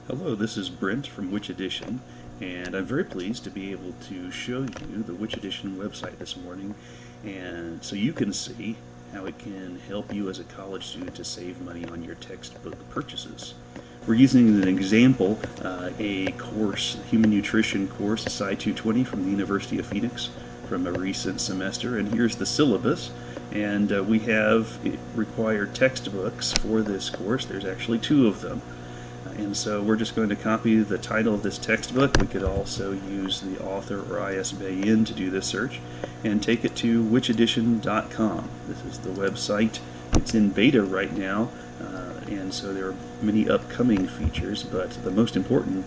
Hello, this is Brent from Which Edition, and I'm very pleased to be able to show you the Which Edition website this morning, and so you can see how it can help you as a college student to save money on your textbook purchases. We're using an example, a course, Human Nutrition course, Sci 220 from the University of Phoenix from a recent semester, and here's the syllabus. And we have required textbooks for this course. There's actually two of them. And so we're just going to copy the title of this textbook. We could also use the author or ISBN to do this search and take it to WhichEdition.com. This is the website. It's in beta right now, and so there are many upcoming features, but the most important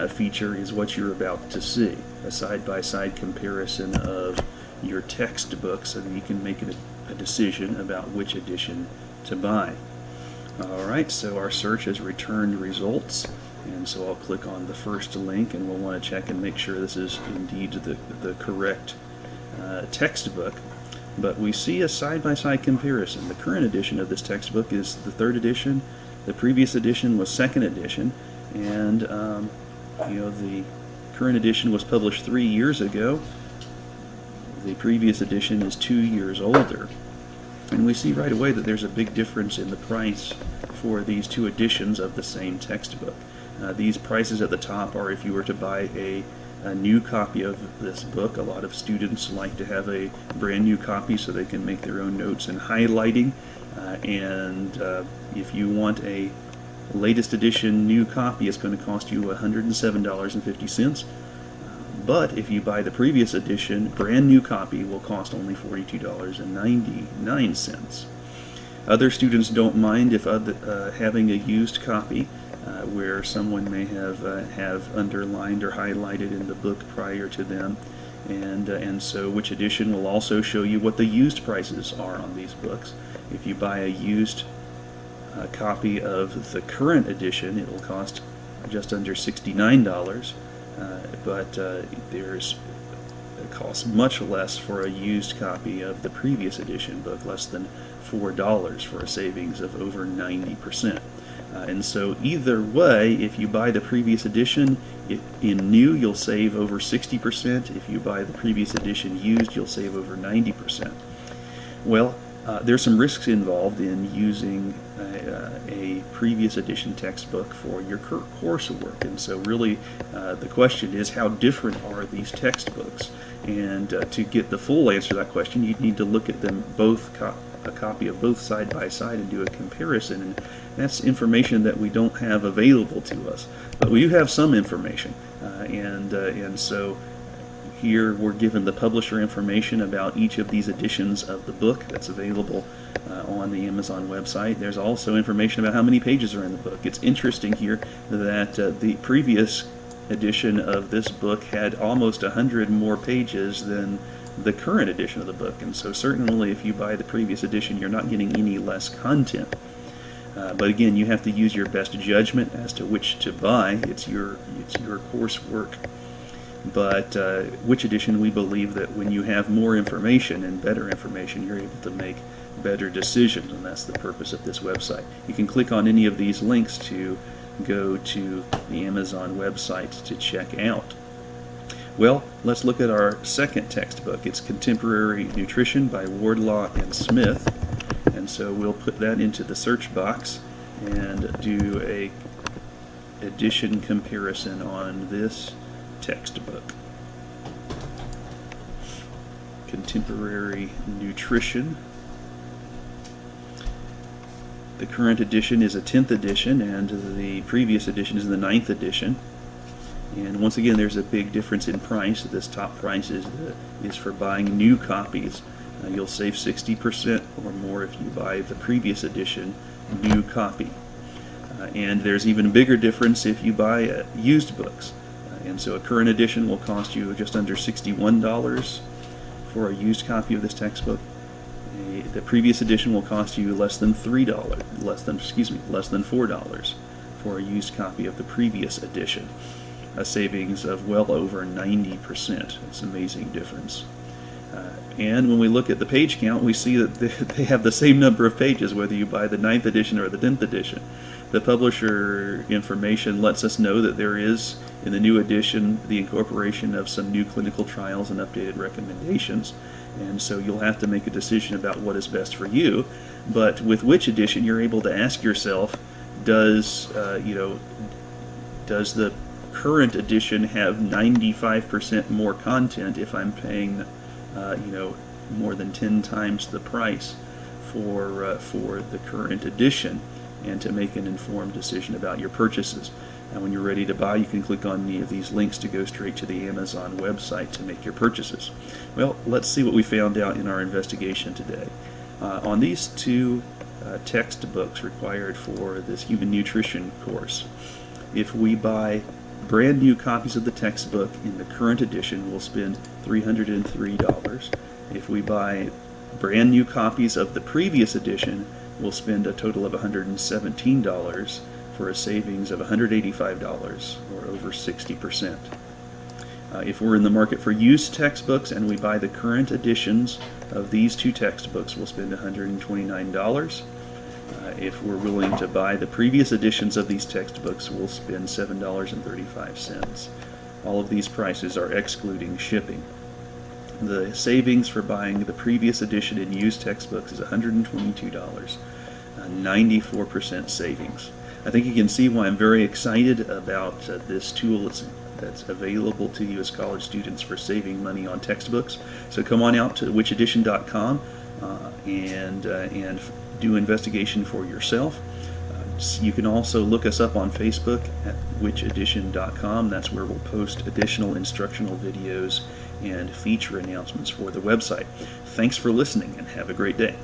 feature is what you're about to see, a side-by-side comparison of your textbook so that you can make a decision about which edition to buy. Alright, so our search has returned results, and so I'll click on the first link, and we'll want to check and make sure this is indeed the correct textbook. But we see a side-by-side comparison. The current edition of this textbook is the third edition, the previous edition was second edition, and the current edition was published 3 years ago. The previous edition is 2 years older. And we see right away that there's a big difference in the price for these two editions of the same textbook. These prices at the top are if you were to buy a new copy of this book. A lot of students like to have a brand new copy so they can make their own notes and highlighting. If you want a latest edition new copy, it's going to cost you $107.50. But if you buy the previous edition, brand new copy will cost only $42.99. Other students don't mind if having a used copy where someone may have underlined or highlighted in the book prior to them, and so Which Edition will also show you what the used prices are on these books. If you buy a used copy of the current edition, it will cost just under $69. But it costs much less for a used copy of the previous edition book, less than $4 for a savings of over 90%. And so either way, if you buy the previous edition in new, you'll save over 60%. If you buy the previous edition used, you'll save over 90%. Well, there's some risks involved in using a previous edition textbook for your coursework, and so really the question is, how different are these textbooks? And to get the full answer to that question, you'd need to look at them both, a copy of both side by side, and do a comparison, and that's information that we don't have available to us. But we do have some information, and so here we're given the publisher information about each of these editions of the book that's available on the Amazon website. There's also information about how many pages are in the book. It's interesting here that the previous edition of this book had almost 100 more pages than the current edition of the book, and so certainly if you buy the previous edition, you're not getting any less content. But again, you have to use your best judgment as to which to buy. It's your coursework. But Which Edition, we believe that when you have more information and better information, you're able to make better decisions, and that's the purpose of this website. You can click on any of these links to go to the Amazon website to check out. Well, let's look at our second textbook. It's Contemporary Nutrition by Wardlaw and Smith, and so we'll put that into the search box and do a edition comparison on this textbook. Contemporary Nutrition. The current edition is a 10th edition, and the previous edition is the 9th edition. And once again, there's a big difference in price. This top price is for buying new copies. You'll save 60% or more if you buy the previous edition new copy. And there's even a bigger difference if you buy used books. And so a current edition will cost you just under $61 for a used copy of this textbook. The previous edition will cost you less than $4 for a used copy of the previous edition. A savings of well over 90%. It's an amazing difference. And when we look at the page count, we see that they have the same number of pages whether you buy the 9th edition or the 10th edition. The publisher information lets us know that there is, in the new edition, the incorporation of some new clinical trials and updated recommendations. And so you'll have to make a decision about what is best for you. But with which edition, you're able to ask yourself, does does the current edition have 95% more content if I'm paying more than 10 times the price for the current edition, and to make an informed decision about your purchases. And when you're ready to buy, you can click on any of these links to go straight to the Amazon website to make your purchases. Well, let's see what we found out in our investigation today. On these two textbooks required for this human nutrition course, if we buy brand new copies of the textbook in the current edition, we'll spend $303. If we buy brand new copies of the previous edition, we'll spend a total of $117 for a savings of $185, or over 60%. If we're in the market for used textbooks and we buy the current editions of these two textbooks, we'll spend $129. If we're willing to buy the previous editions of these textbooks, we'll spend $7.35. All of these prices are excluding shipping. The savings for buying the previous edition in used textbooks is $122, a 94% savings. I think you can see why I'm very excited about this tool that's available to you as college students for saving money on textbooks. So come on out to WhichEdition.com and do investigation for yourself. You can also look us up on Facebook at WhichEdition.com. That's where we'll post additional instructional videos and feature announcements for the website. Thanks for listening, and have a great day.